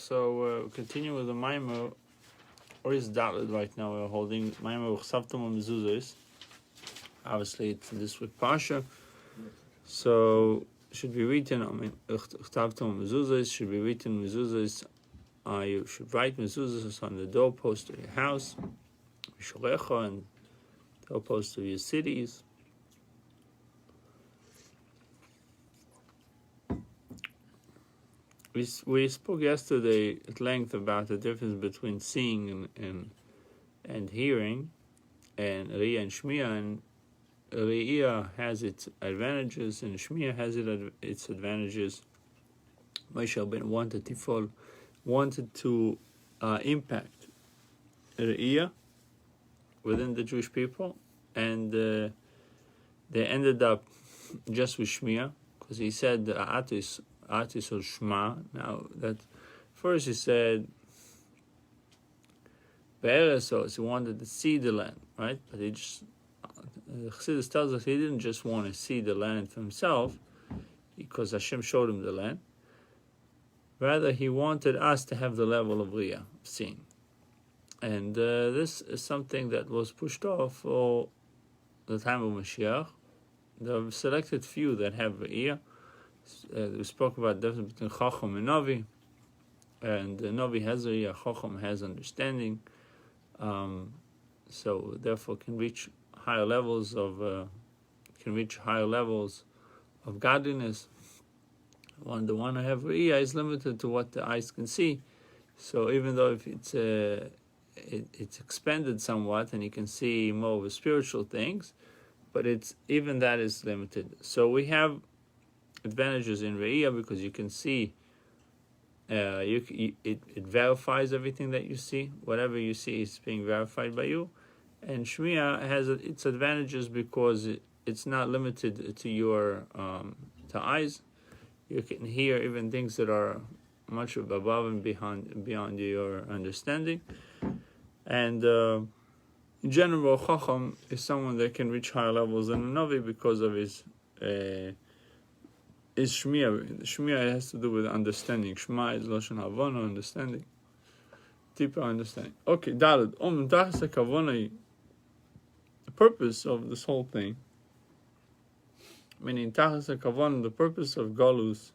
So continue with the Maimer, or is Daled right now. We're holding Maimer Uchtavtam al Mezuzos. Obviously, it's this week Parsha. So should be written. Uchtavtam al Mezuzos should be written. Mezuzos. You should write Mezuzos on the doorpost of your house, Mishorecha, and doorpost of your cities. We spoke yesterday at length about the difference between seeing and hearing, and Riyah and Shmiya. And Riyah has its advantages, and Shmiya has its advantages. Moshe Rabbeinu wanted to impact Riyah within the Jewish people, and they ended up just with Shmiya, because he said Atis or Shema. Now that first he said Be'eresos, he wanted to see the land, right? But he just Chassidus tells us he didn't just want to see the land for himself, because Hashem showed him the land. Rather, he wanted us to have the level of Riyah, seeing. And this is something that was pushed off for the time of Mashiach. The selected few that have Riyah. We spoke about the difference between Chacham and Navi, and Navi has Riyah, Chacham has understanding, so therefore can reach higher levels of godliness. The one who have Riyah is limited to what the eyes can see. So even though if it's expanded somewhat and you can see more of the spiritual things, but even that is limited. So we have advantages in Riyah because you can see, it verifies everything that you see. Whatever you see is being verified by you. And Shmiya has its advantages because it's not limited to your to eyes. You can hear even things that are much above and beyond your understanding. And in general, Chacham is someone that can reach higher levels than a Navi because of his Shmiya. Shmiya has to do with understanding. Shema is Lashon Havana, understanding. Deeper understanding. Okay, Daled. The purpose of this whole thing, meaning Tachas HaKavana, the purpose of Golus,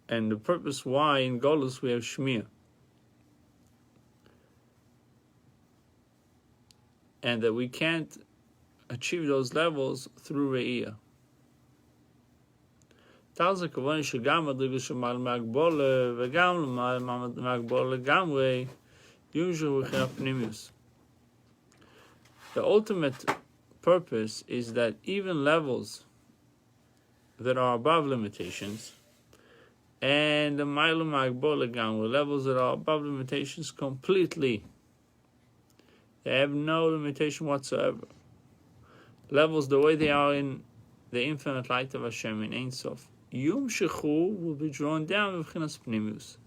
and the purpose why in Golus we have Shmiya. And that we can't achieve those levels through Re'iyah. Tachas HaKavana shegam madriga shemal me'agbole v'gam me'agbole gamrei yumshu v'chei ha'pnimius. The ultimate purpose is that even levels that are above limitations, and the Ma'alu Ma'agbole Gamre, levels that are above limitations completely, they have no limitation whatsoever. Levels the way they are in the infinite light of Hashem in Ein Sof, Yum Shechu will be drawn down with Chinas Pnimius.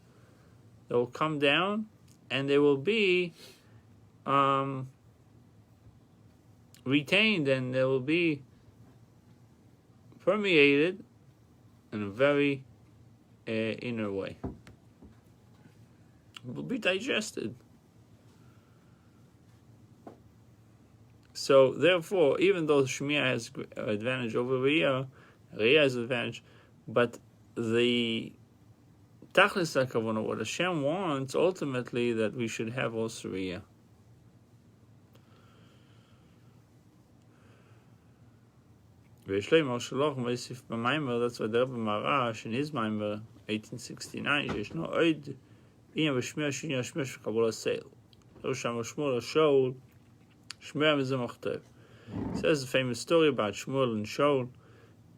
They will come down and they will be retained, and they will be permeated in a very inner way. Will be digested. So therefore, even though Shmiya has advantage over Riyah has advantage, but the Tachlis HaKavana, what Hashem wants ultimately, that we should have also Riyah. That's why the Rabbi Menashe in his Maimer 1869 ישנו עוד עניין בשמיע שני השמיע של קבול הסייל. לא שם Shmuel Shaul Shmuel Mizamachtav. It says a famous story about Shmuel and Shaul,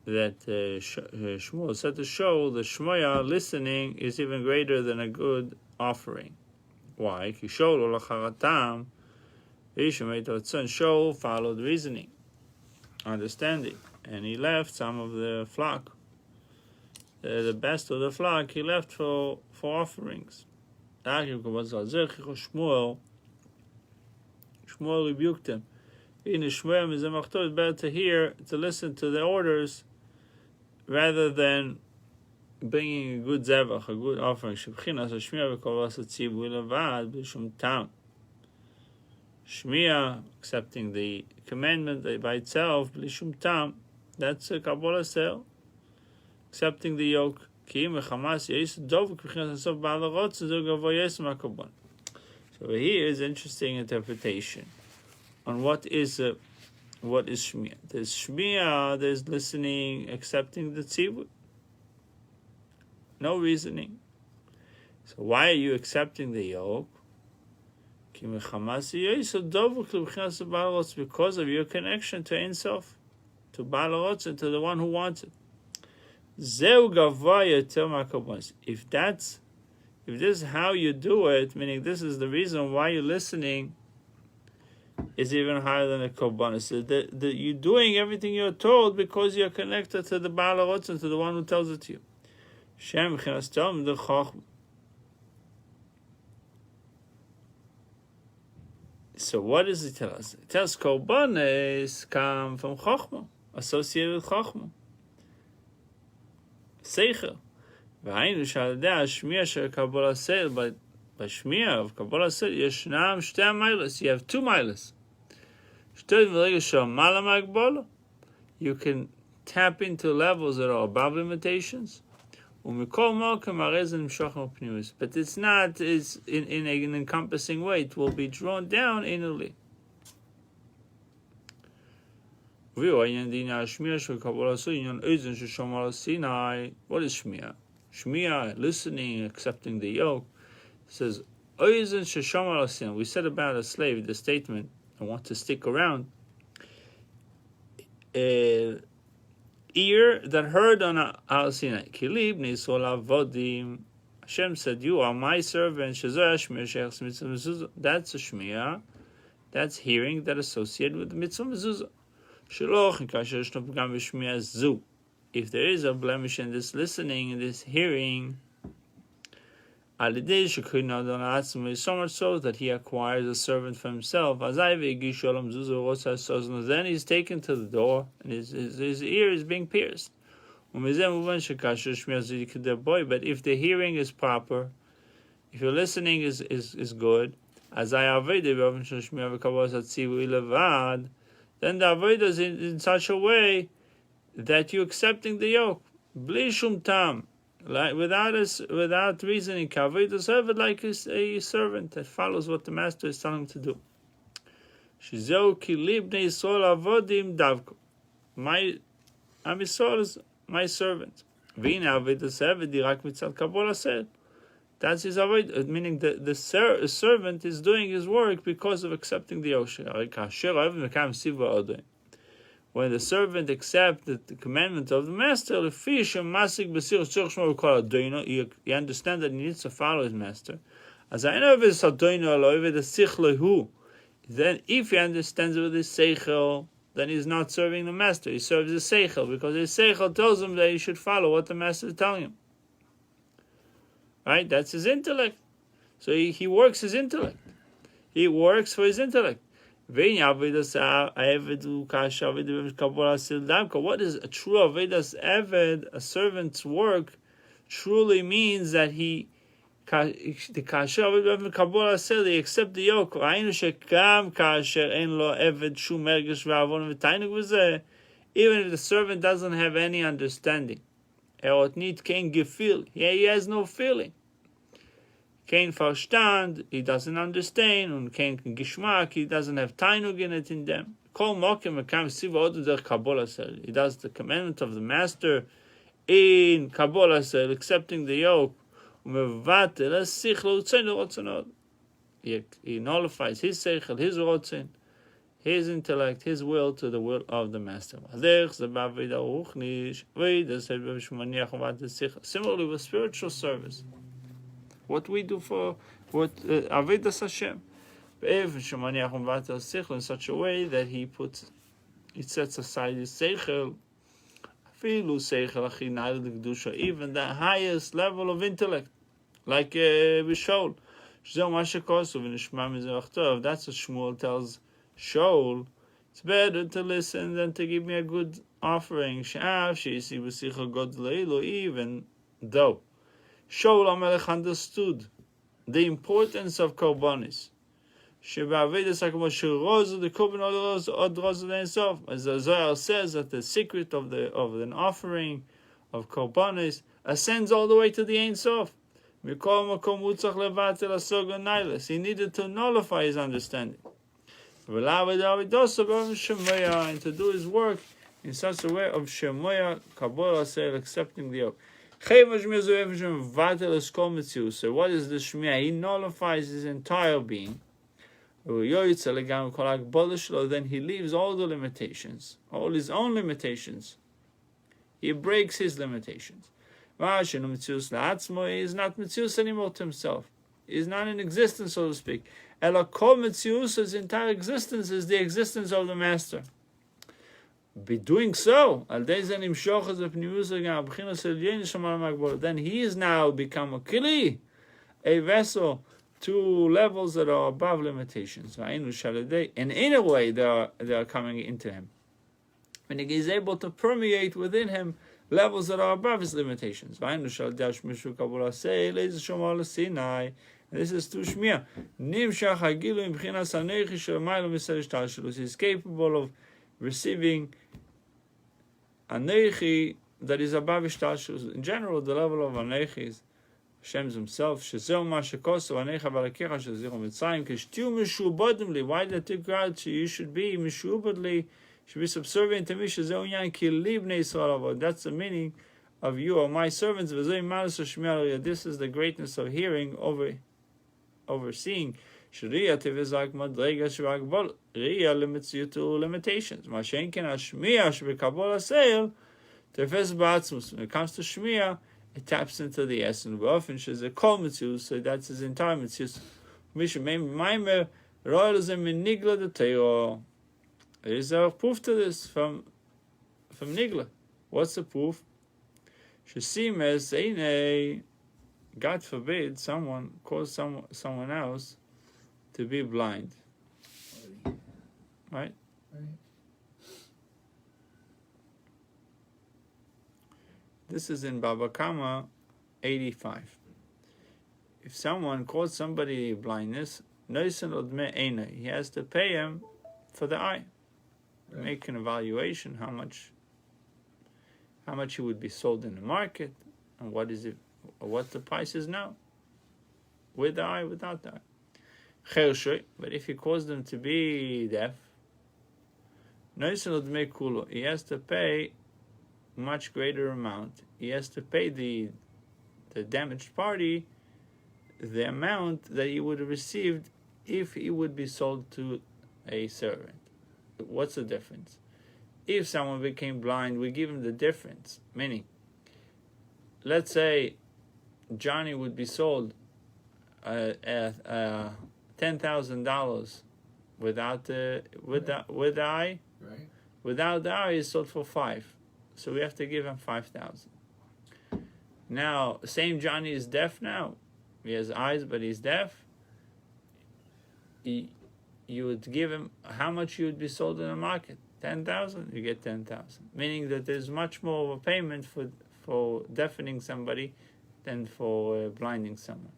that Shmuel said to Shaul that Shmoya listening is even greater than a good offering. Why? Ki Shaul olacharatam v'yishmeit ratzon. Shaul followed reasoning, understanding, and he left some of the flock, the best of the flock, he left for offerings. Shmuel rebuked him. It's better to listen to the orders rather than bringing a good zevach, a good offering. Shebchinas hashmiya v'kavos hatzibur levad b'shum tam. Shmiya, accepting the commandment by itself, b'shum tam. That's a kabbalah sale. Accepting the yoke. So here is interesting interpretation on what is shmiya. There's shmiya, there's listening, accepting the tzibur. No reasoning. So why are you accepting the yoke? Because of your connection to Ein Sof, to Baal Harotz, and to the one who wants it. If this is how you do it, meaning this is the reason why you're listening, is even higher than a korban. So you're doing everything you're told because you're connected to the Baal Harotz and to the one who tells it to you. So what does it tell us? It tells korbanos come from Chochmah, associated with Chochmah. Seichel. V'hainu sh'al-yedei hashmiya shel kabbalah seil, but by shmiya of kabbalah seil, yeshnam shtei milas. You have two milas. Shtei v'legel shel mala ma'agbola. You can tap into levels that are above limitations. U'mikol malkem harezen nimshachim pnimis. But it's not is in an encompassing way. It will be drawn down innerly. What is shmiya? Shmiya, listening, accepting the yoke. It says, we said about a slave, the statement, I want to stick around. Ear that heard on Al Sinai. Hashem said, you are my servant. That's a shmiya. That's hearing that associated with the mitzvah mezuzah. If there is a blemish in this listening, in this hearing, so much so that he acquires a servant for himself, then he's taken to the door and his ear is being pierced. But if the hearing is proper, if your listening is good, then the avodah is in such a way that you're accepting the yoke, bli shum tam, like without reasoning. Avodah servant like a servant that follows what the master is telling him to do. Shizeu ki libnei Yisrael avodim davko. My Am Yisrael is my servant. V'ina avodah servant dirak mitzal kabbalah said. That's his avodah, meaning the servant is doing his work because of accepting the yoke. When the servant accepts the commandment of the master, he understands that he needs to follow his master. Then if he understands with his seichel, then he's not serving the master. He serves his seichel because his seichel tells him that he should follow what the master is telling him. Right? That's his intellect. So he works his intellect. He works for his intellect. What is a true Avedas Eved, a servant's work, truly means that he accept the yoke. Even if the servant doesn't have any understanding. He has no feeling. Kein Verstand, he doesn't understand, und kein Geschmack, he doesn't have Tainug in it in them. Kol Mokim Mekam Siva Odu Der Kabbalah Sel. He does the commandment of the master in Kabbalah Sel, accepting the yoke. He nullifies his seichel, his rotzen, his intellect, his will to the will of the master. Similarly with spiritual service. What we do for Avodas Hashem, in such a way that he sets aside his seichel, even the highest level of intellect, like Bishol. That's what Shmuel tells Shaul. It's better to listen than to give me a good offering. Even Though Shaul HaMelech understood the importance of korbanos, as the Zohar says that the secret of an offering of korbanos ascends all the way to the Ein Sof. He needed to nullify his understanding and to do his work in such a way of Shemoya, Kabbalah, accepting the oath. So what is the Shemiah? He nullifies his entire being. Then he leaves all the limitations, all his own limitations. He breaks his limitations. He is not Metzius anymore to himself. He is not in existence, so to speak. His entire existence is the existence of the Master. By doing so, then he is now become a kili, a vessel, to levels that are above limitations. And in a way, they are coming into him. When he is able to permeate within him levels that are above his limitations. And this is through Shmiya. He is capable of receiving Anechi that is above Ishtalshus. In general, the level of Anechi is Hashem himself. Why did it take God? You should be mishubadli, should be subservient to me. That's the meaning of you are my servants. This is the greatness of hearing, overseeing. Limits you to limitations. When it comes to Shmiya, it taps into the essence. So that's his entire mitzvah. There is a proof to this from Nigla. What's the proof? God forbid someone cause someone else to be blind. Right? This is in Baba Kama 85. If someone caused somebody blindness, he has to pay him for the eye. Right. Make an evaluation how much he would be sold in the market, and what the price is now. With the eye, without the eye. But if he caused them to be deaf, he has to pay much greater amount. He has to pay the damaged party the amount that he would have received if he would be sold to a servant. What's the difference? If someone became blind, we give him the difference. Meaning, let's say Johnny would be sold at $10,000 with the eye. Right. Without the eye, he's sold for $5,000. So we have to give him $5,000. Now, same Johnny is deaf now. He has eyes, but he's deaf. You would give him how much you would be sold in the market? 10,000. You get 10,000. Meaning that there's much more of a payment for deafening somebody than for blinding someone.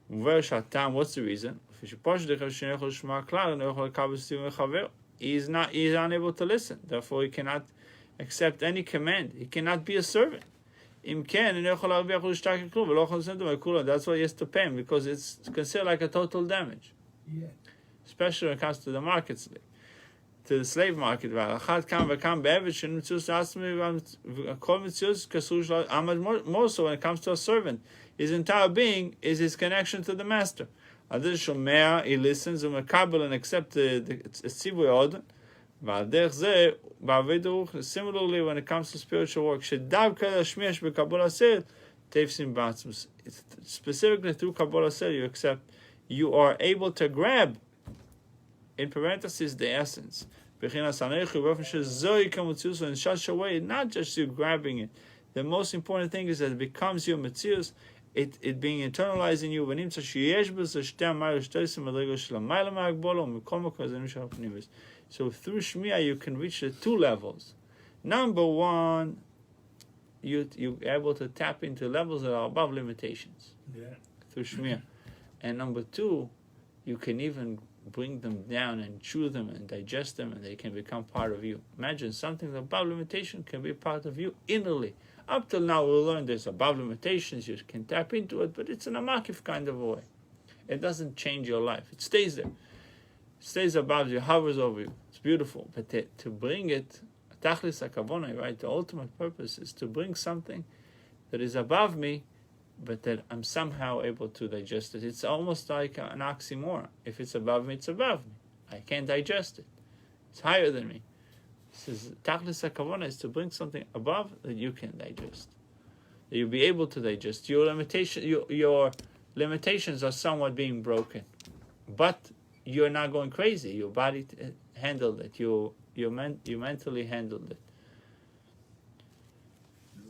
What's the reason? He's unable to listen. Therefore, he cannot accept any command. He cannot be a servant. That's why he has to pay him, because it's considered like a total damage. Yeah. Especially when it comes to the markets, to the slave market. More so when it comes to a servant. His entire being is his connection to the master. He listens and accepts the tzivui order. Similarly, when it comes to spiritual work, specifically through Kabbalah, you are able to grab, in parentheses, the essence. In such a way, not just you grabbing it. The most important thing is that it becomes your metzius, it being internalized in you. So through Shmiya you can reach the two levels. Number one, you're able to tap into levels that are above limitations. Yeah. Through Shmiya. And number two, you can even bring them down and chew them and digest them, and they can become part of you. Imagine something above limitation can be part of you innerly. Up till now, we learned there's above limitations, you can tap into it, but it's in a makif kind of a way. It doesn't change your life. It stays there. It stays above you, hovers over you. It's beautiful. But to bring it, tachlis hakavona, right? The ultimate purpose is to bring something that is above me, but that I'm somehow able to digest it. It's almost like an oxymoron. If it's above me, it's above me. I can't digest it. It's higher than me. This is tachlis hakavona, is to bring something above that you can digest, that you'll be able to digest. Your limitations are somewhat being broken, but you're not going crazy. Your body handled it. You mentally handled it.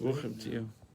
Wuchim to you.